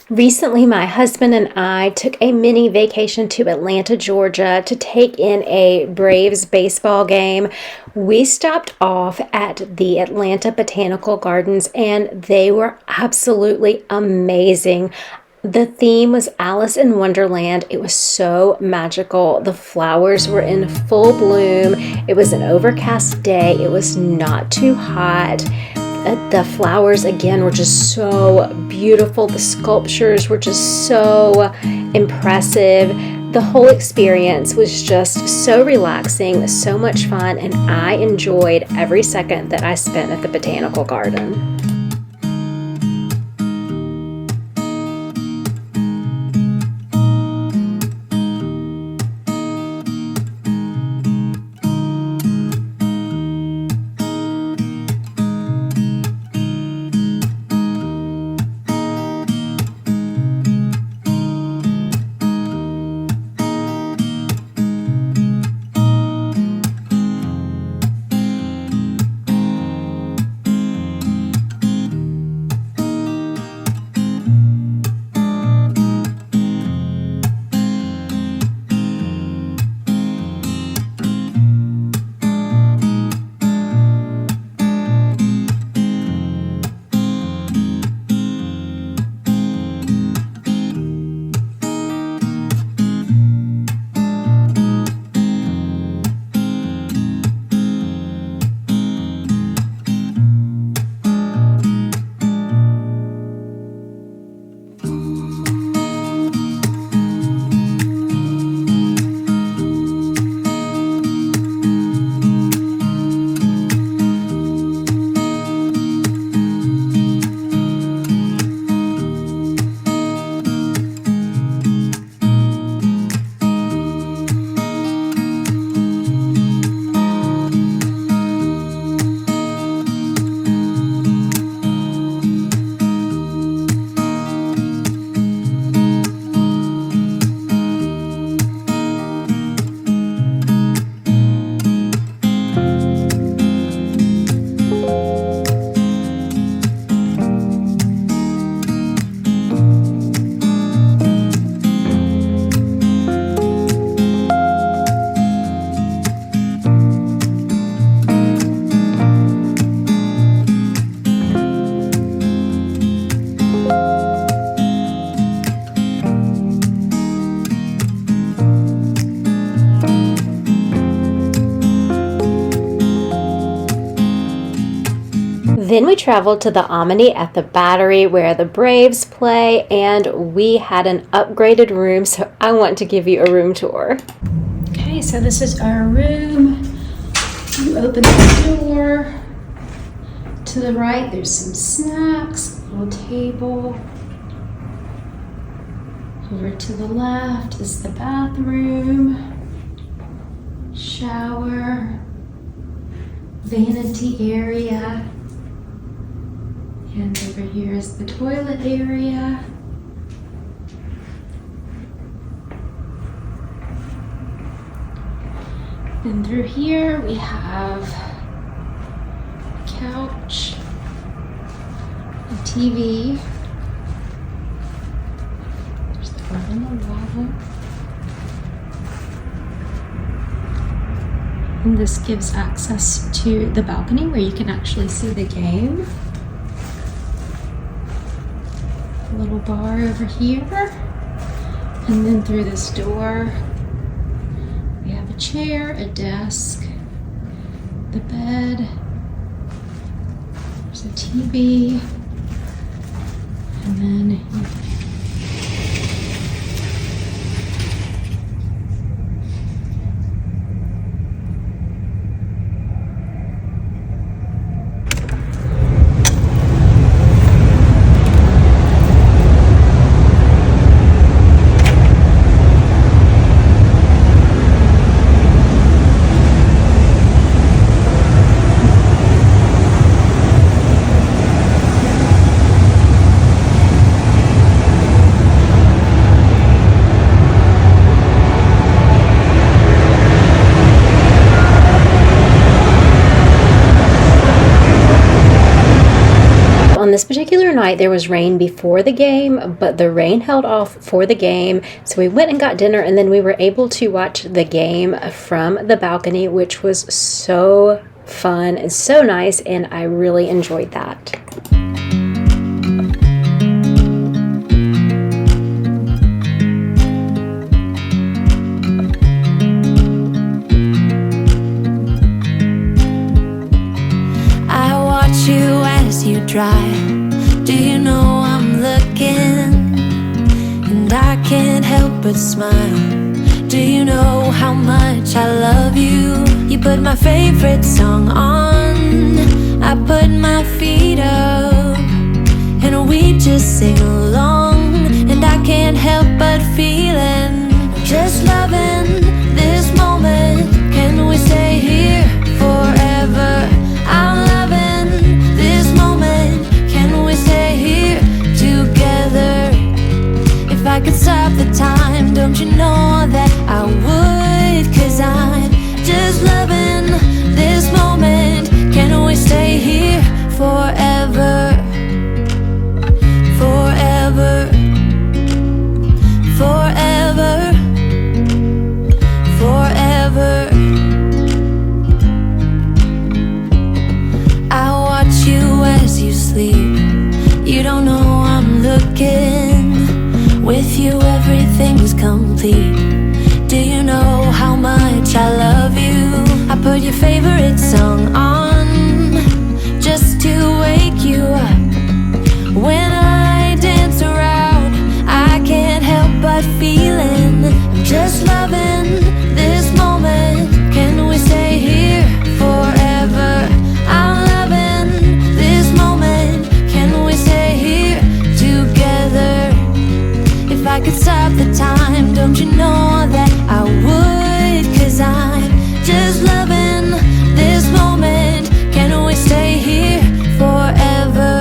Recently, my husband and I took a mini vacation to Atlanta, Georgia to take in a Braves baseball game. We stopped off at the Atlanta Botanical Gardens and they were absolutely amazing. The theme was Alice in Wonderland. It was so magical. The flowers were in full bloom. It was an overcast day. It was not too hot. The flowers again were just so beautiful. The sculptures were just so impressive. The whole experience was just so relaxing, so much fun, and I enjoyed every second that I spent at the Botanical Garden. Then we traveled to the Omni at the Battery where the Braves play, and we had an upgraded room, so I want to give you a room tour. Okay, so this is our room. You open the door. To the right, there's some snacks, a little table. Over to the left is the bathroom, shower, vanity area. And over here is the toilet area. Then through here we have a couch, a TV. There's the oven and lavabo. And this gives access to the balcony where you can actually see the game. A little bar over here. And then through this door, we have a chair, a desk, the bed, there's a TV, and then night there was rain before the game, but the rain held off for the game. So we went and got dinner, and then we were able to watch the game from the balcony, which was so fun and so nice, and I really enjoyed that. You drive. Do you know I'm looking? And I can't help but smile. Do you know how much I love you? You put my favorite song on, I put my feet up, and we just sing along. And I can't help but feeling, just loving this moment. Can we stay here forever? I'm loving this moment. Can we stay here together? If I could stop the time, don't you know that I would? 'Cause I'm just loving this moment. Can we stay here forever? Forever. Forever. Forever. I watch you as you sleep. You don't know I'm looking. With you everything's complete. Do you know how much I love you? I put your favorite song on just to wake you up. When I dance around, I can't help but feeling, I'm just loving this moment. Can we stay here forever? I'm loving this moment. Can we stay here together? If I could stop the time, don't you know that I would? 'Cause I'm just loving this moment. Can we stay here forever?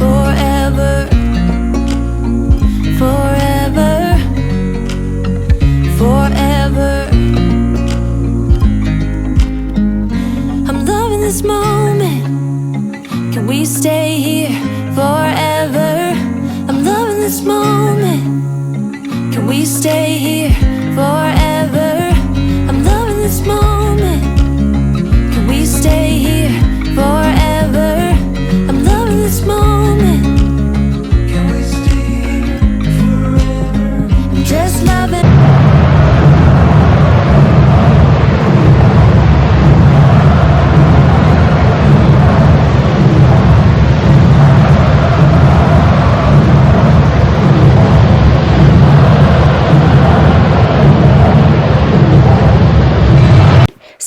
Forever. Forever. Forever. I'm loving this moment. Can we stay here forever? I'm loving this moment. Can we stay here forever? I'm loving this moment. Can we stay here forever? I'm loving this moment. Can we stay here forever? I'm just loving.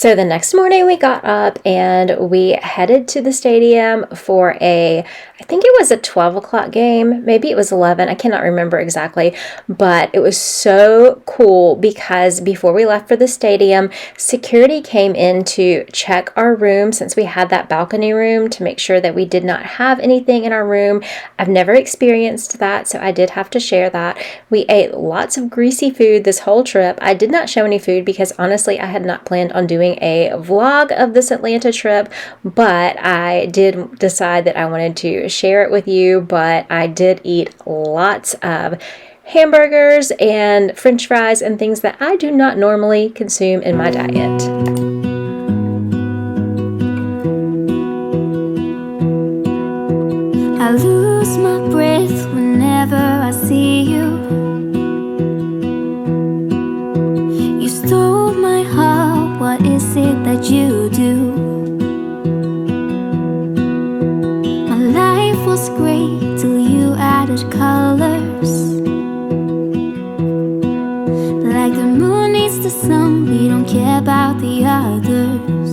So the next morning we got up and we headed to the stadium for I think it was a 12 o'clock game. Maybe it was 11. I cannot remember exactly. But it was so cool because before we left for the stadium, security came in to check our room since we had that balcony room to make sure that we did not have anything in our room. I've never experienced that, so I did have to share that. We ate lots of greasy food this whole trip. I did not show any food because honestly I had not planned on doing a vlog of this Atlanta trip, but I did decide that I wanted to share it with you. But I did eat lots of hamburgers and french fries and things that I do not normally consume in my diet. I lose my breath whenever I see you. You stole my heart, what is it that you do? My life was great till you added colors. Like the moon needs the sun, we don't care about the others.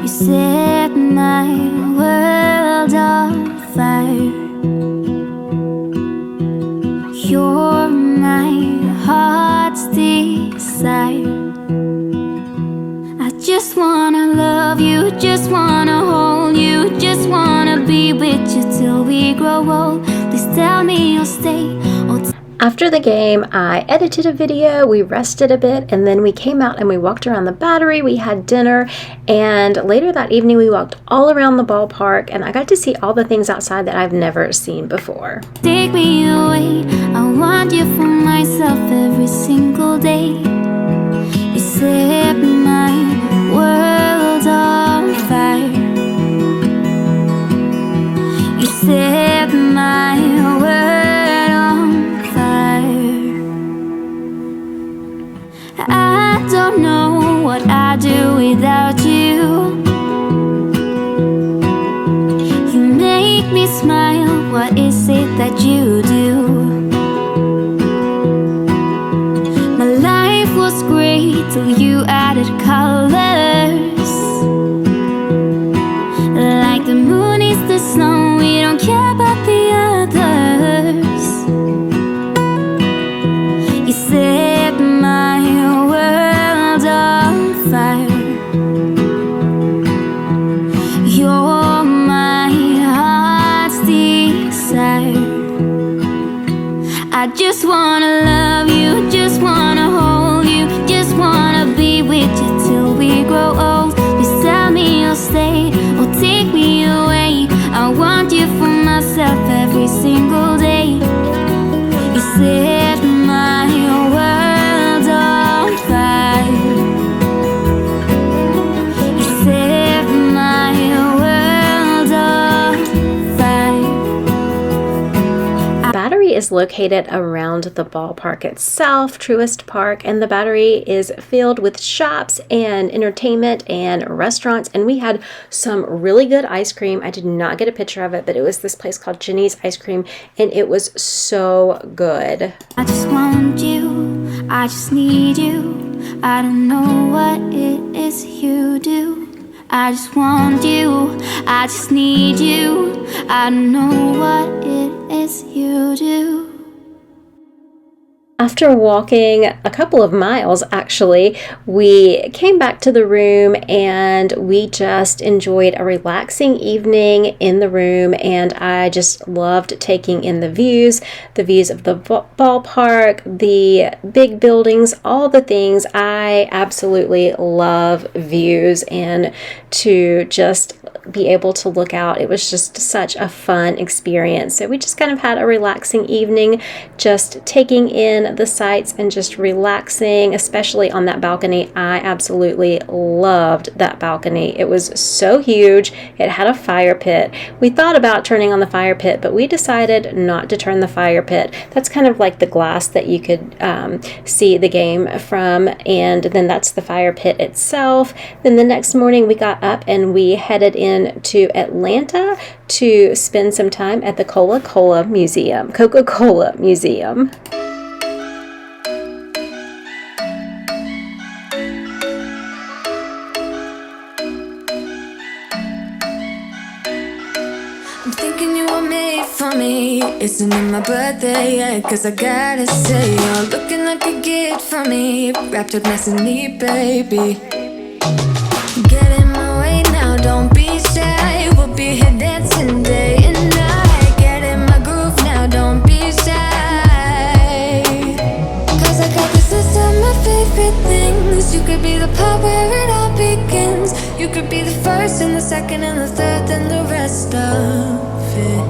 You set my world on fire. You're my heart's desire. I just wanna love you, just wanna hold you, just wanna be with you till we grow old. Please tell me you'll stay. After the game, I edited a video, we rested a bit, and then we came out and we walked around the Battery, we had dinner, and later that evening we walked all around the ballpark, and I got to see all the things outside that I've never seen before. Take me away, I want you for myself every single day. You set my world on fire. You set my world on fire. I don't know what I'd do without you. You make me smile, what is it that you do? My life was great till you added colors. Like the moon is the snow, we don't care about the others. You set my world on fire. You're my heart's desire. I just wanna love you, just wanna hold you, just wanna be with you till we grow old. Please tell me you'll stay or take me away. I want you for myself every single day. You set my world on fire. You set my world on fire. Battery is located around the ballpark itself, Truist Park, and the Battery is filled with shops and entertainment and restaurants, and we had some really good ice cream. I did not get a picture of it, but it was this place called Jenny's Ice Cream, and it was so good. I just want you, I just need you. I don't know what it is you do. I just want you, I just need you. I don't know what it is you do. After walking a couple of miles, actually, we came back to the room and we just enjoyed a relaxing evening in the room, and I just loved taking in the views of the ballpark, the big buildings, all the things. I absolutely love views, and to just be able to look out, it was just such a fun experience. So we just kind of had a relaxing evening, just taking in the sights and just relaxing, especially on that balcony. I absolutely loved that balcony. It was so huge. It had a fire pit. We thought about turning on the fire pit, but we decided not to turn the fire pit. That's kind of like the glass that you could see the game from, and then that's the fire pit itself. Then the next morning we got up and we headed in to Atlanta to spend some time at the Coca-Cola Museum. I'm thinking you were made for me. Isn't it my birthday yet? Cause I gotta say, you're looking like a gift for me, wrapped up nice and neat, baby. Get in my way now, don't be shy. We'll be here dancing day and night. Get in my groove now, don't be shy. Cause I got this list of my favorite things. You could be the part where it all begins. You could be the first and the second and the third and the rest of it.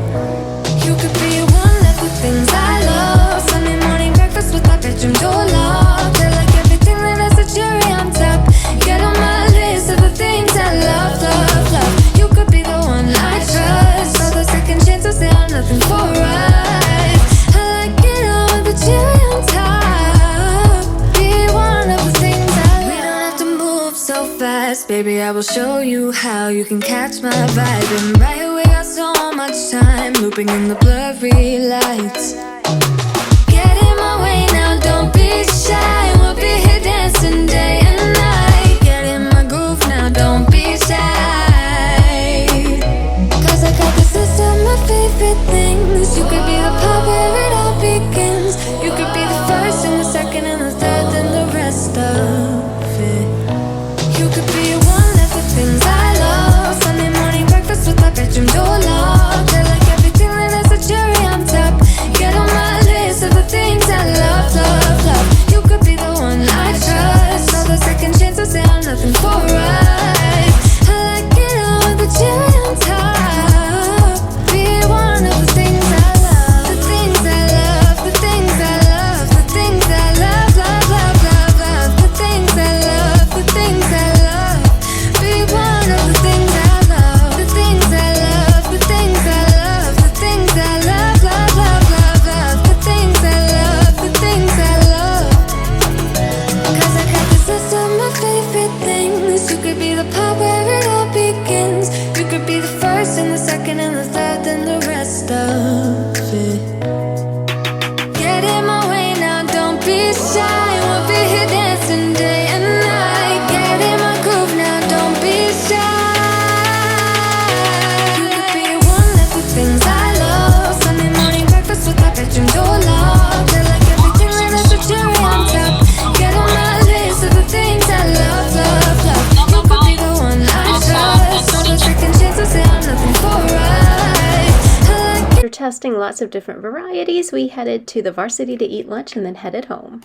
You could be one of the things I love. Sunday morning breakfast with our bedroom door locked. I like everything that has a cherry on top. Get on my list of the things I love, love, love. You could be the one I trust. All the second chances, they are nothing for us. I like it all with the cherry on top. Be one of the things I love. We don't have to move so fast, baby, I will show you how you can catch my vibe. And right here we got so much time, looping in the blurry lights. Get in my way now, don't be shy. We'll be here dancing day and night. Get in my groove now, don't be shy. Cause I got this list of my favorite things. You could be the part where it all begins. You could be the first and the second and the third and the rest of it. You could be one of the things I love. Sunday morning breakfast with our bedroom door locked. I like everything that has a cherry on top. Get on best of it. Get in my way now, don't be shy. We'll be here dancing day and night. Get in my groove now, don't be shy. You could be one of the things I love. Sunday morning breakfast with my bedroom door locked. I like everything that has a cherry on top. Get on my list of the things I love, love, love. You could be the one I trust. All the second chances say I'm nothing for right. After testing lots of different varieties, we headed to the Varsity to eat lunch and then headed home.